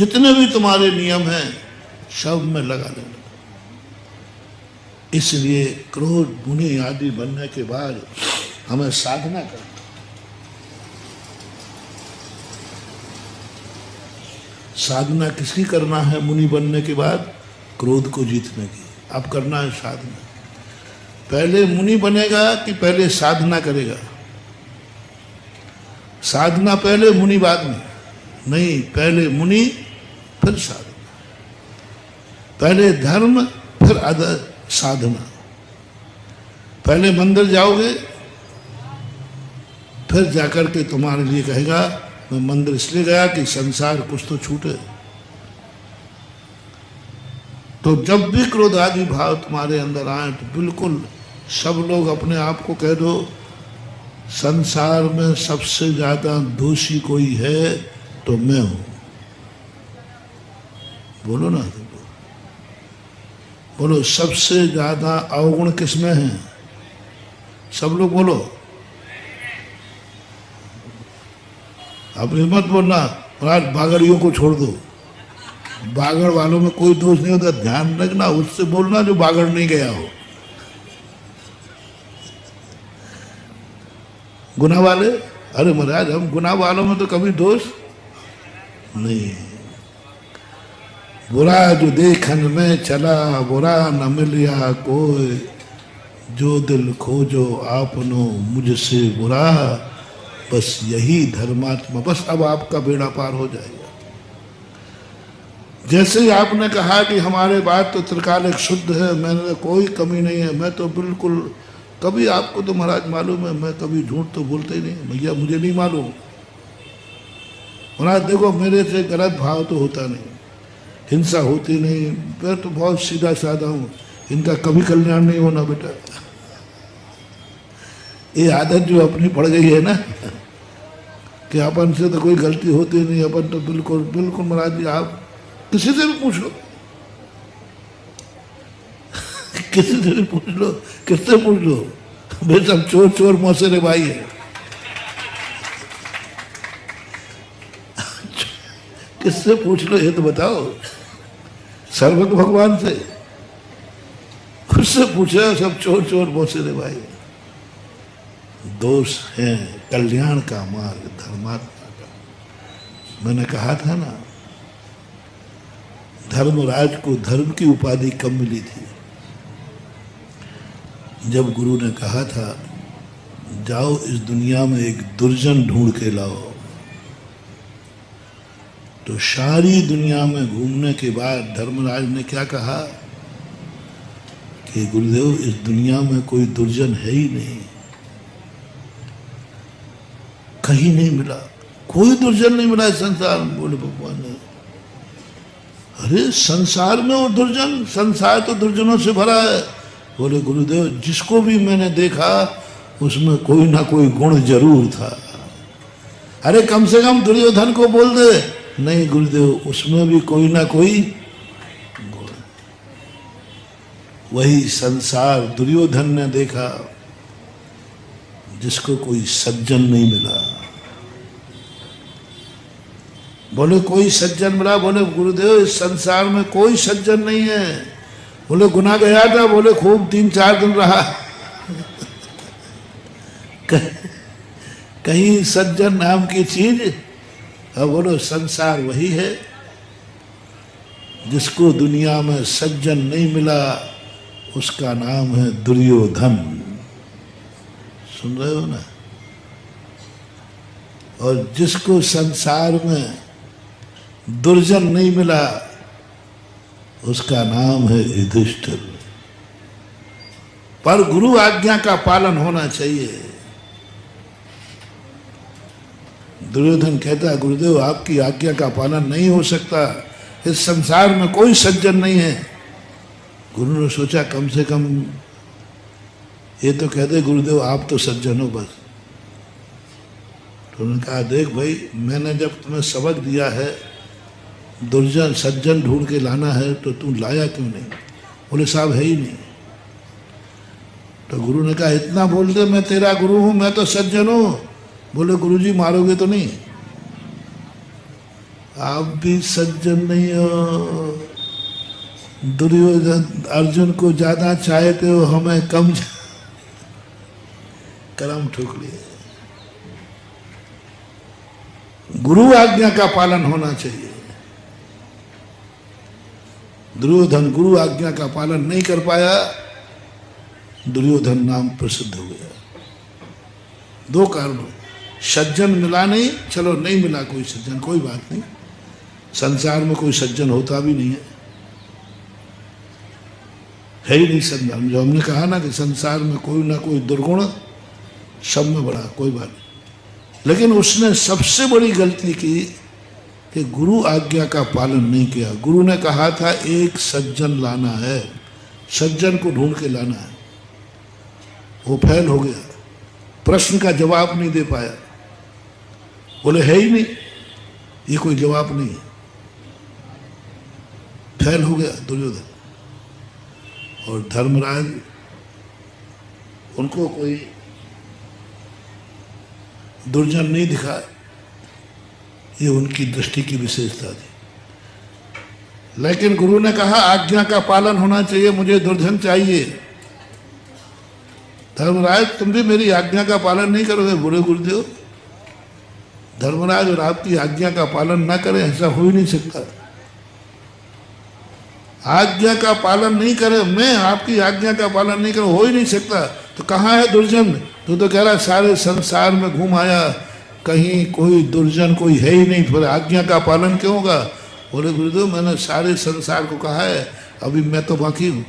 जितने भी तुम्हारे नियम हैं सब में लगा लेना। इसलिए क्रोध मुनि आदि बनने के बाद हमें साधना करना। साधना किसकी करना है मुनि बनने के बाद? क्रोध को जीतने की। अब करना है साधना। पहले मुनि बनेगा कि पहले साधना करेगा? साधना पहले, मुनि बाद में नहीं। पहले मुनि फिर साधना, पहले धर्म फिर साधना। पहले मंदिर जाओगे, फिर जाकर के तुम्हारे लिए कहेगा मैं मंदिर इसलिए गया कि संसार कुछ तो छूटे। तो जब भी क्रोध आदि भाव तुम्हारे अंदर आए तो बिल्कुल सब लोग अपने आप को कह दो, संसार में सबसे ज्यादा दोषी कोई है तो मैं हूं। बोलो ना, बोलो सबसे ज्यादा अवगुण किसमें है? सब लोग बोलो। अपनी मत बोलना महाराज बागड़ियों को छोड़ दो, बागड़ वालों में कोई दोष नहीं होता। ध्यान रखना, उससे बोलना जो बागड़ नहीं गया हो। गुनाह वाले, अरे महाराज हम गुनाह वालों में तो कभी दोष नहीं। बुरा जो देखन में चला, बुरा न मिलिया कोई, जो दिल खोजो आपनो मुझसे बुरा, बस यही धर्मात्मा। बस अब आपका बेड़ा पार हो जाएगा। जैसे ही आपने कहा कि हमारे बात तो त्रिकालिक शुद्ध है, मैंने कोई कमी नहीं है, मैं तो बिल्कुल, कभी आपको तो महाराज मालूम है मैं कभी झूठ तो बोलते ही नहीं। भैया मुझे नहीं मालूम महाराज, देखो मेरे से गलत भाव तो होता नहीं, हिंसा होती नहीं, मैं तो बहुत सीधा साधा हूँ, इनका कभी कल्याण नहीं होना बेटा। ये आदत जो अपनी पड़ गई है ना कि अपन से तो कोई गलती होती नहीं, अपन तो बिल्कुल बिल्कुल। महाराज जी आप किसी से भी पूछ लो, किसी से भी पूछ लो, किससे पूछ लो, वे सब चोर चोर मौसेरे भाई है। किससे पूछ लो ये तो बताओ? सर्वज्ञ भगवान से, खुद से पूछे, सब चोर चोर मौसेरे भाई है। दोष है कल्याण का मार्ग, धर्मात्मा का। मैंने कहा था ना, धर्मराज को धर्म की उपाधि कब मिली थी? जब गुरु ने कहा था जाओ इस दुनिया में एक दुर्जन ढूंढ के लाओ। तो सारी दुनिया में घूमने के बाद धर्मराज ने क्या कहा कि गुरुदेव इस दुनिया में कोई दुर्जन है ही नहीं, कहीं नहीं मिला, कोई दुर्जन नहीं मिला इस संसार में। बोले भगवान ने, अरे संसार में वो दुर्जन, संसार तो दुर्जनों से भरा है। बोले गुरुदेव जिसको भी मैंने देखा उसमें कोई ना कोई गुण जरूर था। अरे कम से कम दुर्योधन को बोल दे, नहीं गुरुदेव उसमें भी कोई ना कोई गुण। वही संसार दुर्योधन ने देखा जिसको कोई सज्जन नहीं मिला। बोले कोई सज्जन मिला? बोले गुरुदेव इस संसार में कोई सज्जन नहीं है। बोले गुनाह गया था? बोले खूब 3-4 दिन रहा। कहीं सज्जन नाम की चीज? अब बोलो संसार वही है जिसको दुनिया में सज्जन नहीं मिला, उसका नाम है दुर्योधन। सुन रहे हो ना? और जिसको संसार में दुर्जन नहीं मिला उसका नाम है युधिष्ठिर। पर गुरु आज्ञा का पालन होना चाहिए। दुर्योधन कहता है गुरुदेव आपकी आज्ञा का पालन नहीं हो सकता, इस संसार में कोई सज्जन नहीं है। गुरु ने सोचा कम से कम ये तो कहते गुरुदेव आप तो सज्जन हो बस। तो उन्होंने कहा देख भाई मैंने जब तुम्हें सबक दिया है दुर्जन सज्जन ढूंढ के लाना है तो तू लाया क्यों नहीं? बोले साहब है ही नहीं। तो गुरु ने कहा इतना बोल दे मैं तेरा गुरु हूं, मैं तो सज्जन हूं। बोले गुरुजी मारोगे तो नहीं? आप भी सज्जन नहीं हो। दुर्योधन अर्जुन को ज्यादा चाहते हो, हमें कम करम ठोक लिए। गुरु आज्ञा का पालन होना चाहिए। दुर्योधन गुरु आज्ञा का पालन नहीं कर पाया, दुर्योधन नाम प्रसिद्ध हो गया। दो कारणों, सज्जन मिला नहीं, चलो नहीं मिला कोई सज्जन, कोई बात नहीं, संसार में कोई सज्जन होता भी नहीं है ही नहीं संसार में। जो हमने कहा ना कि संसार में कोई ना कोई दुर्गुण सब में बड़ा, कोई बात नहीं। लेकिन उसने सबसे बड़ी गलती की कि गुरु आज्ञा का पालन नहीं किया। गुरु ने कहा था एक सज्जन लाना है, सज्जन को ढूंढ के लाना है, वो फेल हो गया, प्रश्न का जवाब नहीं दे पाया। बोले है ही नहीं, ये कोई जवाब नहीं है, फेल हो गया दुर्योधन। और धर्मराज, उनको कोई दुर्जन नहीं दिखा, ये उनकी दृष्टि की विशेषता थी। लेकिन गुरु ने कहा आज्ञा का पालन होना चाहिए, मुझे दुर्जन चाहिए। धर्मराज तुम भी मेरी आज्ञा का पालन नहीं करोगे? बुरे गुरुदेव, धर्मराज और आपकी आज्ञा का पालन ना करें, ऐसा हो ही नहीं सकता। आज्ञा का पालन नहीं करे, मैं आपकी आज्ञा का पालन नहीं करूं, हो ही नहीं सकता। तो कहाँ है दुर्जन? तो कह रहा सारे संसार में घूम आया, कहीं कोई दुर्जन कोई है ही नहीं, फिर आज्ञा का पालन क्यों होगा? बोले गुरुदेव मैंने सारे संसार को कहा है, अभी मैं तो बाकी हूं।